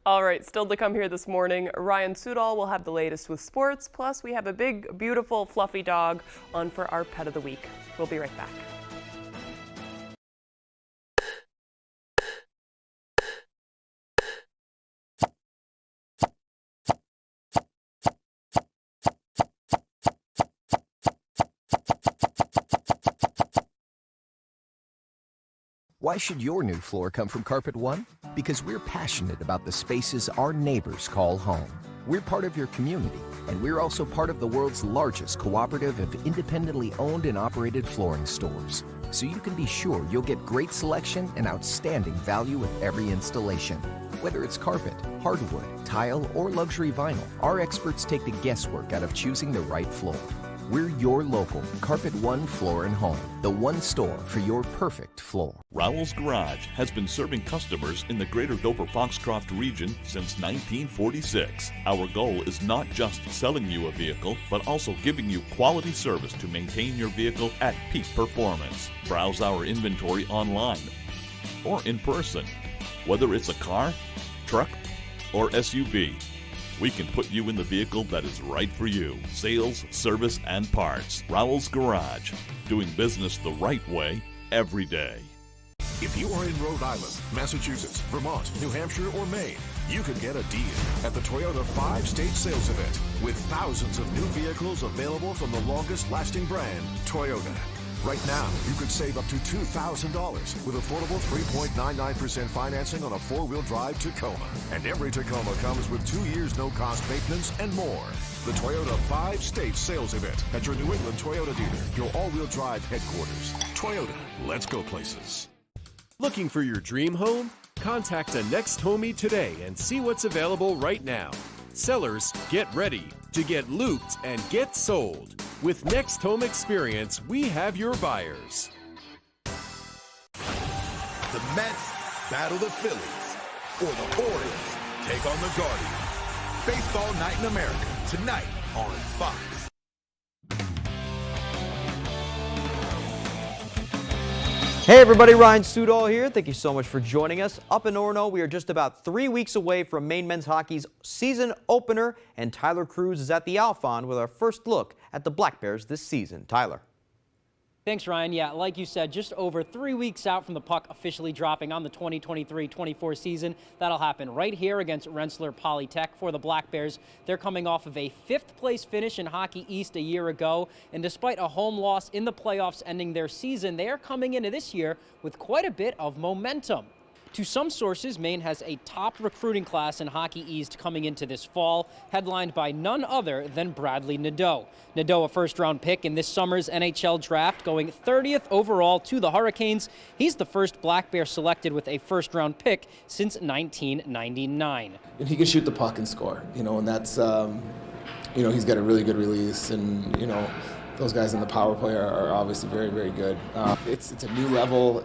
All right, still to come here this morning, Ryan Sudol will have the latest with sports, plus we have a big, beautiful, fluffy dog on for our Pet of the Week. We'll be right back. Why should your new floor come from Carpet One? Because we're passionate about the spaces our neighbors call home. We're part of your community, and we're also part of the world's largest cooperative of independently owned and operated flooring stores. So you can be sure you'll get great selection and outstanding value with every installation. Whether it's carpet, hardwood, tile, or luxury vinyl, our experts take the guesswork out of choosing the right floor. We're your local Carpet One Floor and Home, the one store for your perfect floor. Rowell's Garage has been serving customers in the greater Dover-Foxcroft region since 1946. Our goal is not just selling you a vehicle, but also giving you quality service to maintain your vehicle at peak performance. Browse our inventory online or in person. Whether it's a car, truck, or SUV, we can put you in the vehicle that is right for you. Sales, service, and parts. Rowell's Garage. Doing business the right way every day. If you are in Rhode Island, Massachusetts, Vermont, New Hampshire, or Maine, you can get a deal at the Toyota 5-state sales event with thousands of new vehicles available from the longest-lasting brand, Toyota. Right now, you could save up to $2,000 with affordable 3.99% financing on a four-wheel drive Tacoma. And every Tacoma comes with 2 years no-cost maintenance and more. The Toyota 5-state sales event at your New England Toyota dealer, your all-wheel drive headquarters. Toyota, let's go places. Looking for your dream home? Contact a Next Homie today and see what's available right now. Sellers, get ready to get looped and get sold. With Next Home Experience, we have your buyers. The Mets battle the Phillies, or the Orioles take on the Guardians. Baseball Night in America, tonight on Fox. Hey everybody, Ryan Sudol here. Thank you so much for joining us. Up in Orono, we are just about 3 weeks away from Maine men's hockey's season opener, and Tyler Cruz is at the Alphon with our first look at the Black Bears this season. Tyler. Thanks, Ryan. Yeah, like you said, just over 3 weeks out from the puck officially dropping on the 2023-24 season. That'll happen right here against Rensselaer Polytech for the Black Bears. They're coming off of a 5th-place finish in Hockey East a year ago, and despite a home loss in the playoffs ending their season, they are coming into this year with quite a bit of momentum. To some sources, Maine has a top recruiting class in Hockey East coming into this fall, headlined by none other than Bradley Nadeau. Nadeau, a first-round pick in this summer's NHL draft, going 30th overall to the Hurricanes. He's the first Black Bear selected with a first-round pick since 1999. And he can shoot the puck and score, and that's, he's got a really good release, and, those guys in the power play are obviously very, very good. It's a new level.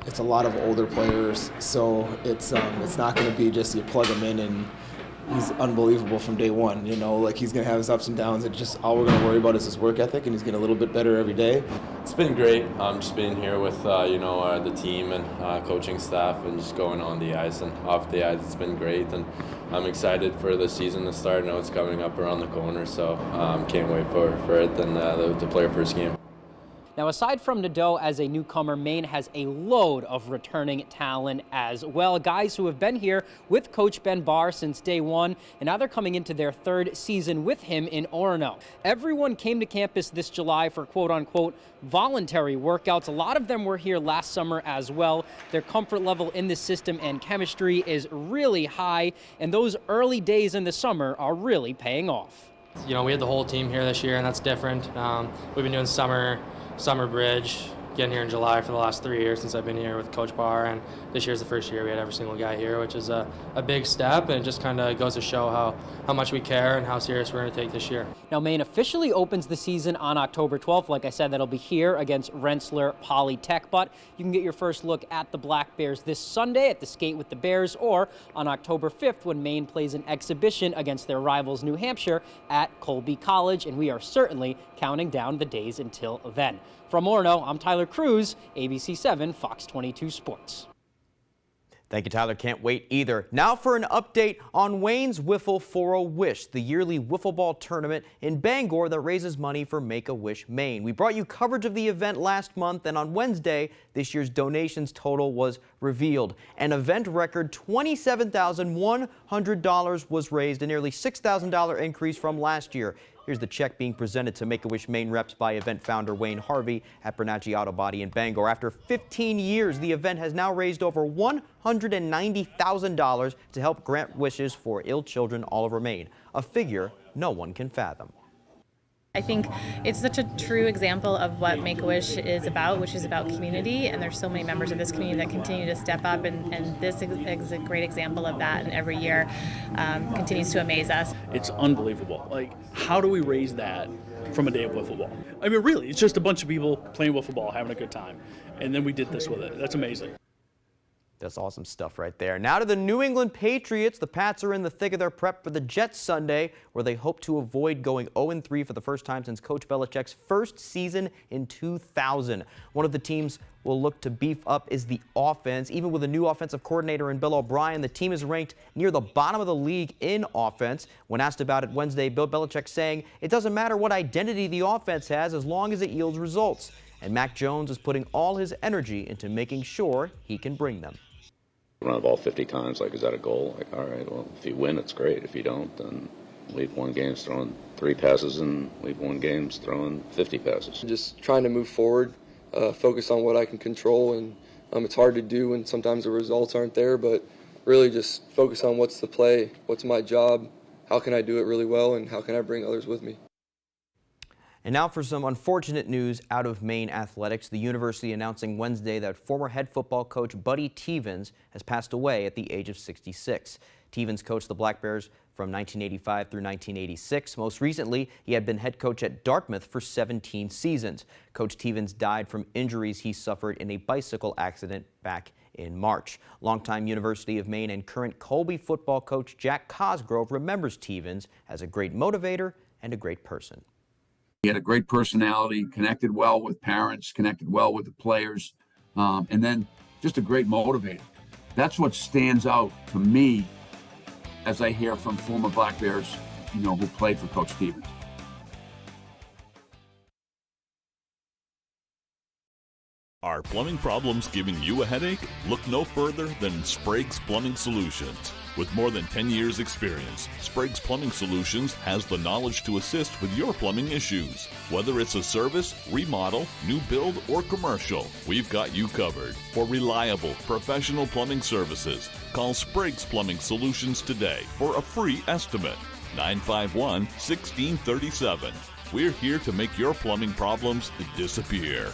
It's a lot of older players, so it's not going to be just you plug him in and he's unbelievable from day one. He's going to have his ups and downs, and just all we're going to worry about is his work ethic, and he's getting a little bit better every day. It's been great. Just being here with the team and coaching staff, and just going on the ice and off the ice. It's been great, and I'm excited for the season to start. I know it's coming up around the corner, so can't wait for it and to play our first game. Now, aside from Nadeau as a newcomer, Maine has a load of returning talent as well. Guys who have been here with Coach Ben Barr since day one, and now they're coming into their 3rd season with him in Orono. Everyone came to campus this July for quote-unquote voluntary workouts. A lot of them were here last summer as well. Their comfort level in the system and chemistry is really high, and those early days in the summer are really paying off. We had the whole team here this year, and that's different. We've been doing summer bridge, getting here in July for the last 3 years since I've been here with Coach Barr, and this year's the first year we had every single guy here, which is a big step, and it just kind of goes to show how much we care and how serious we're going to take this year. Now, Maine officially opens the season on October 12th. Like I said, that'll be here against Rensselaer Polytech, but you can get your first look at the Black Bears this Sunday at the Skate with the Bears, or on October 5th when Maine plays an exhibition against their rivals New Hampshire at Colby College, and we are certainly counting down the days until then. From Orono, I'm Tyler Cruz, ABC 7 Fox 22 Sports. Thank you, Tyler. Can't wait either. Now for an update on Wayne's Wiffle for a Wish, the yearly wiffle ball tournament in Bangor that raises money for Make-A-Wish Maine. We brought you coverage of the event last month, and on Wednesday, this year's donations total was revealed. An event record $27,100 was raised, a nearly $6,000 increase from last year. Here's the check being presented to Make-A-Wish Maine reps by event founder Wayne Harvey at Bernacchi Auto Body in Bangor. After 15 years, the event has now raised over $190,000 to help grant wishes for ill children all over Maine, a figure no one can fathom. I think it's such a true example of what Make-A-Wish is about, which is about community, and there's so many members of this community that continue to step up, and this is a great example of that, and every year continues to amaze us. It's unbelievable. How do we raise that from a day of wiffle ball? I mean, really, it's just a bunch of people playing wiffle ball, having a good time, and then we did this with it. That's amazing. That's awesome stuff right there. Now to the New England Patriots. The Pats are in the thick of their prep for the Jets Sunday, where they hope to avoid going 0-3 for the first time since Coach Belichick's first season in 2000. One of the teams will look to beef up is the offense. Even with a new offensive coordinator in Bill O'Brien, the team is ranked near the bottom of the league in offense. When asked about it Wednesday, Bill Belichick saying it doesn't matter what identity the offense has as long as it yields results. And Mac Jones is putting all his energy into making sure he can bring them. Run the ball 50 times, is that a goal? All right, well, if you win, it's great. If you don't, then We've won games throwing 3 passes, and we've won games throwing 50 passes. Just trying to move forward, focus on what I can control, and it's hard to do when sometimes the results aren't there, but really just focus on what's the play, what's my job, how can I do it really well, and how can I bring others with me. And now for some unfortunate news out of Maine athletics. The university announcing Wednesday that former head football coach Buddy Tevens has passed away at the age of 66. Tevens coached the Black Bears from 1985 through 1986. Most recently, he had been head coach at Dartmouth for 17 seasons. Coach Tevens died from injuries he suffered in a bicycle accident back in March. Longtime University of Maine and current Colby football coach Jack Cosgrove remembers Tevens as a great motivator and a great person. He had a great personality, connected well with parents, connected well with the players, and then just a great motivator. That's what stands out to me as I hear from former Black Bears, who played for Coach Tevens. Are plumbing problems giving you a headache? Look no further than Sprague's Plumbing Solutions. With more than 10 years' experience, Sprague's Plumbing Solutions has the knowledge to assist with your plumbing issues. Whether it's a service, remodel, new build, or commercial, we've got you covered. For reliable, professional plumbing services, call Sprague's Plumbing Solutions today for a free estimate. 951-1637. We're here to make your plumbing problems disappear.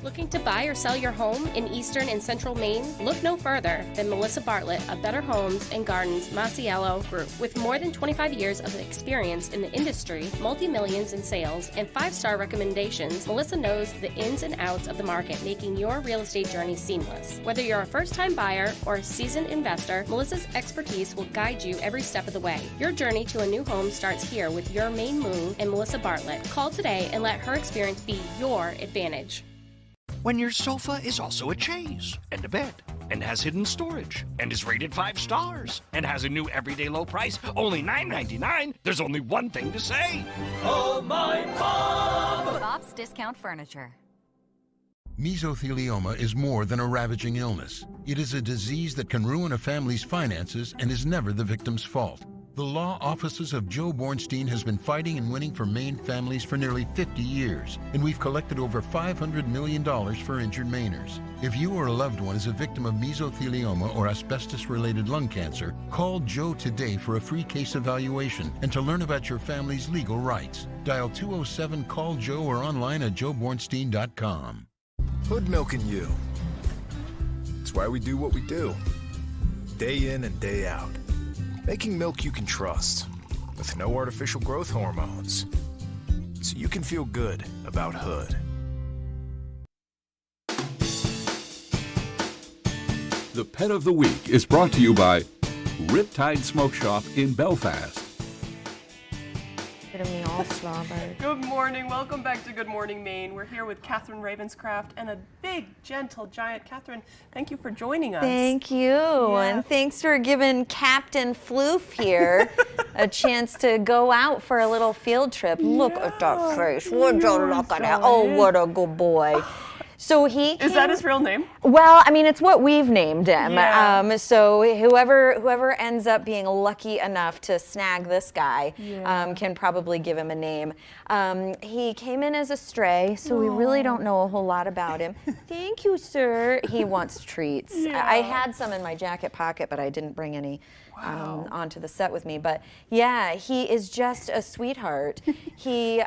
Looking to buy or sell your home in eastern and central Maine? Look no further than Melissa Bartlett of Better Homes and Gardens Masiello Group. With more than 25 years of experience in the industry, multi-millions in sales, and 5-star recommendations, Melissa knows the ins and outs of the market, making your real estate journey seamless. Whether you're a first-time buyer or a seasoned investor, Melissa's expertise will guide you every step of the way. Your journey to a new home starts here with your Maine move and Melissa Bartlett. Call today and let her experience be your advantage. When your sofa is also a chaise and a bed and has hidden storage and is rated 5 stars and has a new everyday low price, only $9.99, there's only one thing to say. Oh, my Bob! Bob's Discount Furniture. Mesothelioma is more than a ravaging illness. It is a disease that can ruin a family's finances and is never the victim's fault. The law offices of Joe Bornstein has been fighting and winning for Maine families for nearly 50 years, and we've collected over $500 million for injured Mainers. If you or a loved one is a victim of mesothelioma or asbestos-related lung cancer, call Joe today for a free case evaluation and to learn about your family's legal rights. Dial 207-CALL-JOE or online at joebornstein.com. Hood milking you. It's why we do what we do, day in and day out. Making milk you can trust, with no artificial growth hormones, so you can feel good about Hood. The Pet of the Week is brought to you by Riptide Smoke Shop in Belfast. Me all slobbered. Good morning. Welcome back to Good Morning Maine. We're here with Catherine Ravenscraft and a big, gentle giant. Catherine, thank you for joining us. Thank you. And thanks for giving Captain Floof here a chance to go out for a little field trip. Look at that face. Would you look at that? Oh, what a good boy. So Is that his real name? Well, I mean, it's what we've named him. Yeah. So whoever ends up being lucky enough to snag this guy can probably give him a name. He came in as a stray, so we really don't know a whole lot about him. Thank you, sir. He wants treats. I had some in my jacket pocket, but I didn't bring any onto the set with me. But yeah, he is just a sweetheart. He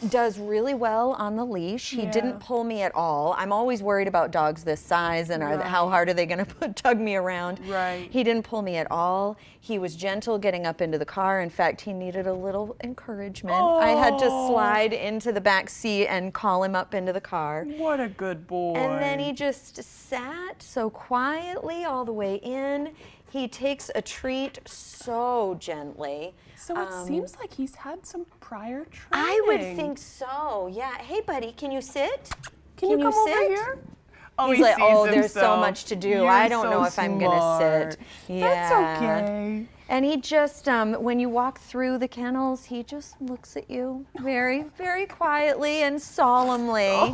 does really well on the leash. He didn't pull me at all. I'm always worried about dogs this size and how hard are they going to tug me around. Right. He didn't pull me at all. He was gentle getting up into the car. In fact, he needed a little encouragement. I had to slide into the back seat and call him up into the car. What a good boy. And then he just sat so quietly all the way in. He takes a treat so gently. So it seems like he's had some prior training. I would think so, yeah. Hey, buddy, can you sit? Can you come over here? Oh, He's he like, sees oh, there's so himself. much to do. You're I don't so know if I'm going to sit. Yeah. That's okay. And he just, when you walk through the kennels, he just looks at you very, very quietly and solemnly.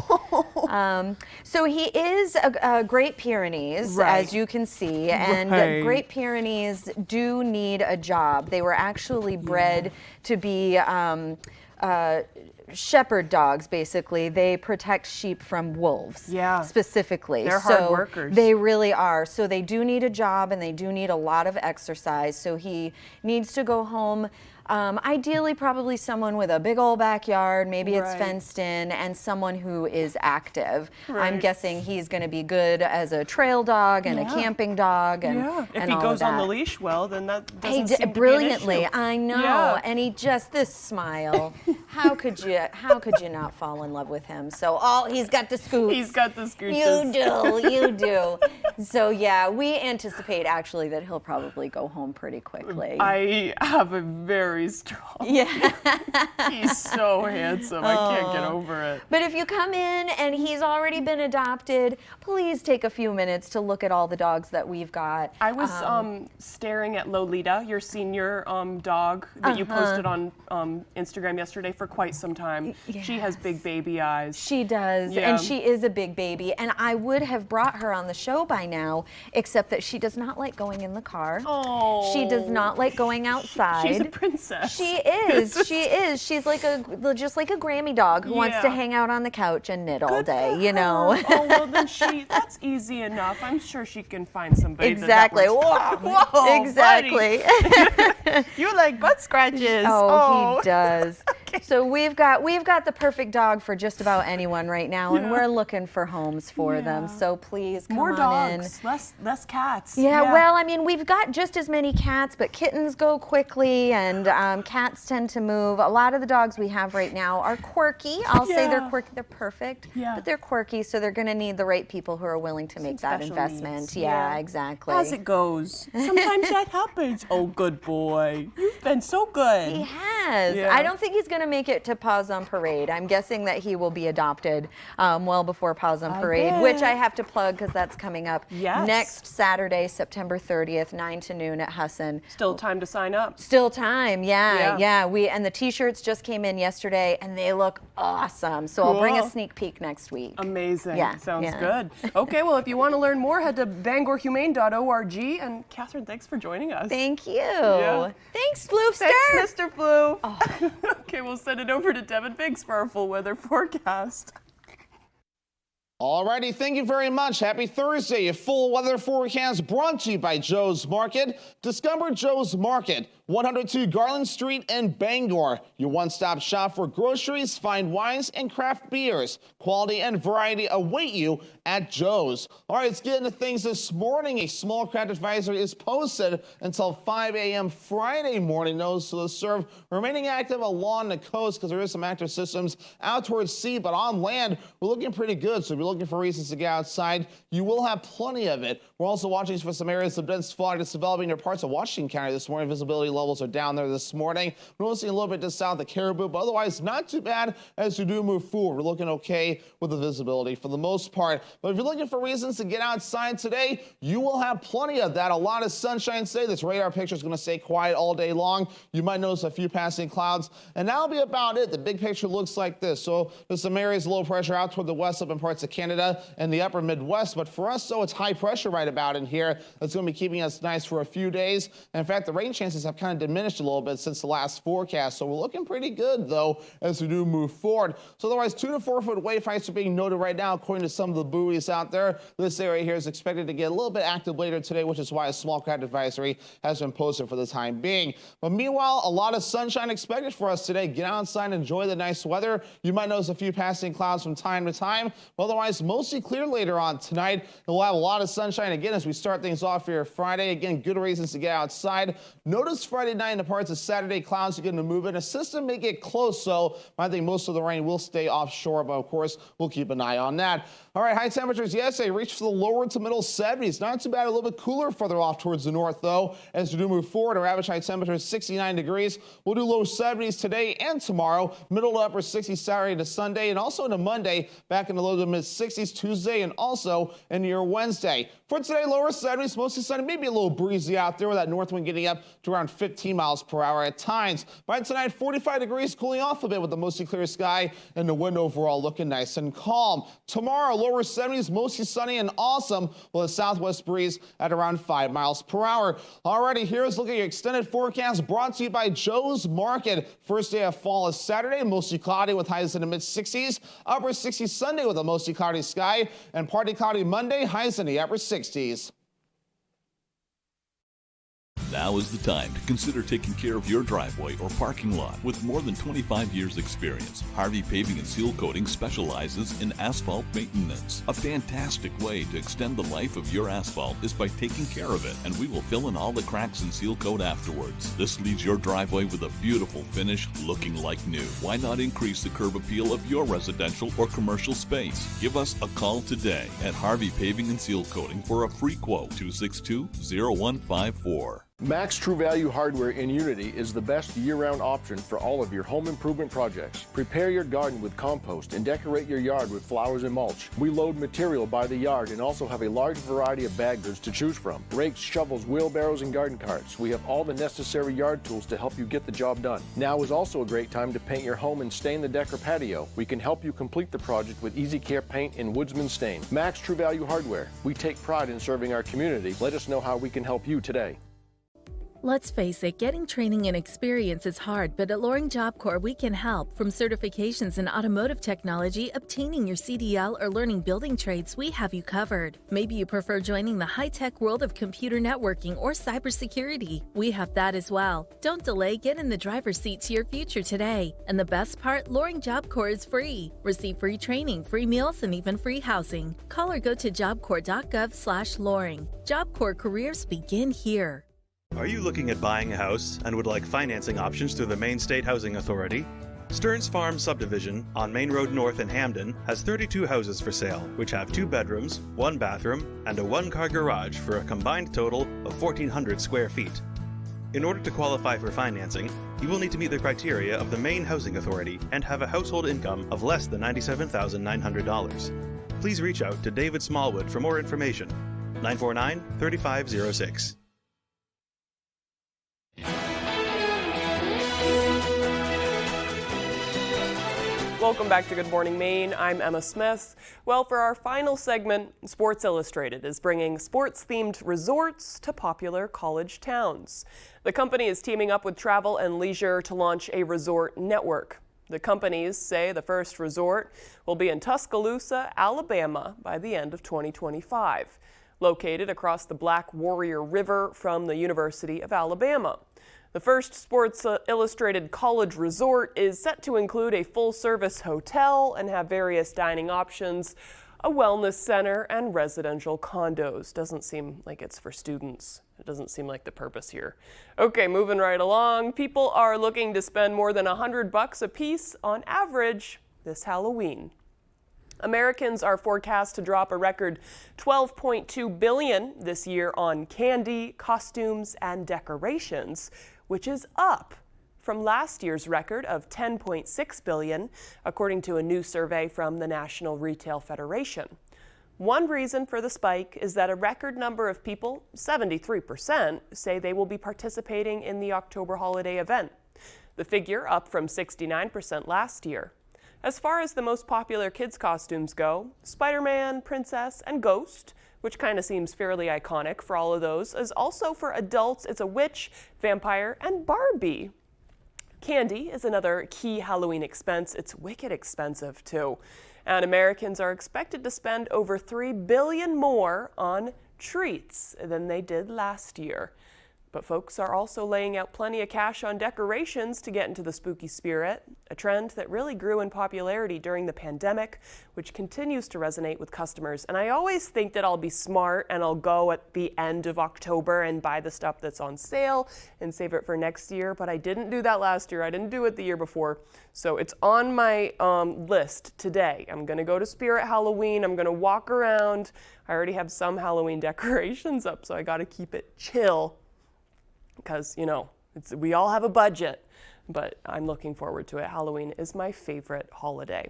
So he is a Great Pyrenees, Right. as you can see, and Right. Great Pyrenees do need a job. They were actually bred to be shepherd dogs, basically. They protect sheep from wolves, specifically. They're so hard workers. They really are. So they do need a job and they do need a lot of exercise. So he needs to go home. Ideally, probably someone with a big old backyard, maybe it's Right. fenced in, and someone who is active. I'm Right. guessing he's going to be good as a trail dog and a camping dog. And, If and he all goes of on the that. leash well, then that He doesn't did seem to brilliantly. be an issue. I know. Yeah. And he just this smile. How could you not fall in love with him? So he's got the scoots. He's got the scooches. You do. So yeah, we anticipate actually that he'll probably go home pretty quickly. I have a very strong. Yeah. He's so handsome. I can't get Oh. over it. But if you come in and he's already been adopted, please take a few minutes to look at all the dogs that we've got. I was staring at Lolita, your senior dog that you posted on Instagram yesterday for quite some time. She has big baby eyes. She does, Yeah. and she is a big baby. And I would have brought her on the show by now, except that she does not like going in the car. Oh. She does not like going outside. She's a princess. She is. She is. She's like just like a Grammy dog who wants to Yeah. hang out on the couch and knit all Good day, for you know. her. Oh, well, then that's easy enough. I'm sure she can find somebody. Exactly. That works. Whoa. Whoa, Exactly. You like butt scratches. Oh, he does. So we've got the perfect dog for just about anyone right now, and we're looking for homes for them. So please come More on in. dogs, less cats. Yeah, well, I mean, we've got just as many cats, but kittens go quickly, and cats tend to move. A lot of the dogs we have right now are quirky. I'll say they're Yeah. quirky. They're perfect, Yeah. but they're quirky, so they're going to need the right people who are willing to make that special investment. needs. Yeah, Yeah. exactly. As it goes. Sometimes that happens. Oh, good boy. You've been so good. He has. Yeah. I don't think he's going to make it to Paws on Parade. I'm guessing that he will be adopted well before Paws on Parade, which I have to plug because that's coming up next Saturday, September 30th, 9 to noon at Husson. Still time to sign up. Still time, yeah. And the T-shirts just came in yesterday, and they look awesome. So I'll bring a Cool. sneak peek next week. Amazing. Yeah, Sounds yeah. good. Okay, well, if you want to learn more, head to bangorhumane.org. And Catherine, thanks for joining us. Thank you. Yeah. Thanks, Floofster. Thanks, Mr. Floof. Okay, we'll send it over to Devin Biggs for our full weather forecast. Alrighty, thank you very much. Happy Thursday. A full weather forecast brought to you by Joe's Market. Discover Joe's Market, 102 Garland Street in Bangor. Your one-stop shop for groceries, fine wines, and craft beers. Quality and variety await you at Joe's. All right, let's get into things this morning. A small craft advisory is posted until 5 a.m. Friday morning. Those to the serve remaining active along the coast because there is some active systems out towards sea, but on land, we're looking pretty good. So if you're looking for reasons to get outside, you will have plenty of it. We're also watching for some areas of dense fog that's developing near parts of Washington County this morning. Visibility levels are down there this morning. We're only seeing a little bit just south of Caribou, but otherwise not too bad as we do move forward. We're looking okay with the visibility for the most part. But if you're looking for reasons to get outside today, you will have plenty of that. A lot of sunshine today. This radar picture is going to stay quiet all day long. You might notice a few passing clouds, and that'll be about it. The big picture looks like this. So there's some areas of low pressure out toward the west up in parts of Canada and the upper Midwest. But for us, though, it's high pressure right about in here. That's going to be keeping us nice for a few days. And in fact, the rain chances have kind of diminished a little bit since the last forecast. So we're looking pretty good, though, as we do move forward. So otherwise, 2 to 4 foot wave heights are being noted right now, according to some of the buoys out there. This area here is expected to get a little bit active later today, which is why a small craft advisory has been posted for the time being. But meanwhile, a lot of sunshine expected for us today. Get outside and enjoy the nice weather. You might notice a few passing clouds from time to time. But otherwise, mostly clear later on tonight. And we'll have a lot of sunshine again as we start things off here Friday. Again, good reasons to get outside. Notice Friday Friday night into parts of Saturday. Clouds are going to move in. A system may get close, so I think most of the rain will stay offshore, but of course, we'll keep an eye on that. All right, high temperatures yesterday reached for the lower to middle 70s. Not too bad, a little bit cooler further off towards the north, though. As we do move forward, our average high temperature is 69 degrees. We'll do low 70s today and tomorrow. Middle to upper 60s Saturday to Sunday, and also into Monday, back in the low to mid 60s Tuesday, and also into your Wednesday. For today, lower 70s, mostly sunny, maybe a little breezy out there with that north wind getting up to around 15 miles per hour at times. By tonight, 45 degrees, cooling off a bit with a mostly clear sky and the wind overall looking nice and calm. Tomorrow, lower 70s, mostly sunny and awesome with a southwest breeze at around 5 miles per hour. Alrighty, here's a look at your extended forecast brought to you by Joe's Market. First day of fall is Saturday, mostly cloudy with highs in the mid 60s, upper 60s Sunday with a mostly cloudy sky, and partly cloudy Monday, highs in the upper 60s. Now is the time to consider taking care of your driveway or parking lot. With more than 25 years experience, Harvey Paving and Seal Coating specializes in asphalt maintenance. A fantastic way to extend the life of your asphalt is by taking care of it, and we will fill in all the cracks and seal coat afterwards. This leaves your driveway with a beautiful finish looking like new. Why not increase the curb appeal of your residential or commercial space? Give us a call today at Harvey Paving and Seal Coating for a free quote, 262-0154. Max True Value Hardware in Unity is the best year-round option for all of your home improvement projects. Prepare your garden with compost and decorate your yard with flowers and mulch. We load material by the yard and also have a large variety of bag goods to choose from. Rakes, shovels, wheelbarrows, and garden carts. We have all the necessary yard tools to help you get the job done. Now is also a great time to paint your home and stain the deck or patio. We can help you complete the project with Easy Care Paint and Woodsman Stain. Max True Value Hardware. We take pride in serving our community. Let us know how we can help you today. Let's face it, getting training and experience is hard, but at Loring Job Corps we can help. From certifications in automotive technology, obtaining your CDL, or learning building trades, we have you covered. Maybe you prefer joining the high-tech world of computer networking or cybersecurity. We have that as well. Don't delay, get in the driver's seat to your future today. And the best part, Loring Job Corps is free. Receive free training, free meals, and even free housing. Call or go to jobcorps.gov/Loring. Job Corps careers begin here. Are you looking at buying a house and would like financing options through the Maine State Housing Authority? Stearns Farm Subdivision on Main Road North in Hamden has 32 houses for sale, which have 2 bedrooms, 1 bathroom, and a 1-car garage for a combined total of 1,400 square feet. In order to qualify for financing, you will need to meet the criteria of the Maine Housing Authority and have a household income of less than $97,900. Please reach out to David Smallwood for more information. 949-3506. Welcome back to Good Morning Maine. I'm Emma Smith. Well, for our final segment, Sports Illustrated is bringing sports-themed resorts to popular college towns. The company is teaming up with Travel and Leisure to launch a resort network. The companies say the first resort will be in Tuscaloosa, Alabama by the end of 2025, located across the Black Warrior River from the University of Alabama. The first Sports Illustrated college resort is set to include a full-service hotel and have various dining options, a wellness center, and residential condos. Doesn't seem like it's for students. It doesn't seem like the purpose here. Okay, moving right along. People are looking to spend more than $100 a piece on average this Halloween. Americans are forecast to drop a record $12.2 billion this year on candy, costumes, and decorations, which is up from last year's record of $10.6 billion, according to a new survey from the National Retail Federation. One reason for the spike is that a record number of people, 73%, say they will be participating in the October holiday event. The figure up from 69% last year. As far as the most popular kids' costumes go, Spider-Man, Princess, and Ghost, which kind of seems fairly iconic for all of those, is also for adults. It's a witch, vampire, and Barbie. Candy is another key Halloween expense. It's wicked expensive, too. And Americans are expected to spend over $3 billion more on treats than they did last year. But folks are also laying out plenty of cash on decorations to get into the spooky spirit, a trend that really grew in popularity during the pandemic, which continues to resonate with customers. And I always think that I'll be smart and I'll go at the end of October and buy the stuff that's on sale and save it for next year, but I didn't do that last year. I didn't do it the year before. So it's on my list today. I'm gonna go to Spirit Halloween. I'm gonna walk around. I already have some Halloween decorations up, so I gotta keep it chill. Because, you know, we all have a budget, but I'm looking forward to it. Halloween is my favorite holiday.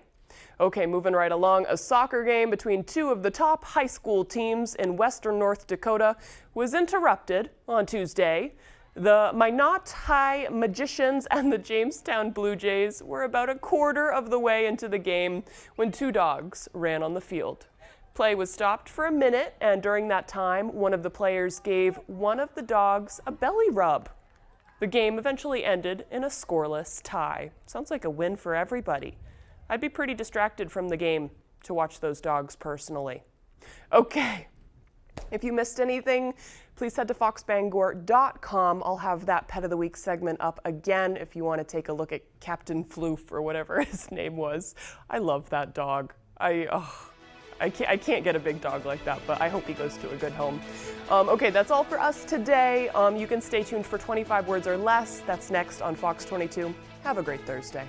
Okay, moving right along, a soccer game between two of the top high school teams in western North Dakota was interrupted on Tuesday. The Minot High Magicians and the Jamestown Blue Jays were about a quarter of the way into the game when two dogs ran on the field. Play was stopped for a minute, and during that time, one of the players gave one of the dogs a belly rub. The game eventually ended in a scoreless tie. Sounds like a win for everybody. I'd be pretty distracted from the game to watch those dogs personally. Okay, if you missed anything, please head to foxbangor.com. I'll have that Pet of the Week segment up again if you want to take a look at Captain Floof or whatever his name was. I love that dog. I can't get a big dog like that, but I hope he goes to a good home. Okay, that's all for us today. You can stay tuned for 25 Words or Less. That's next on Fox 22. Have a great Thursday.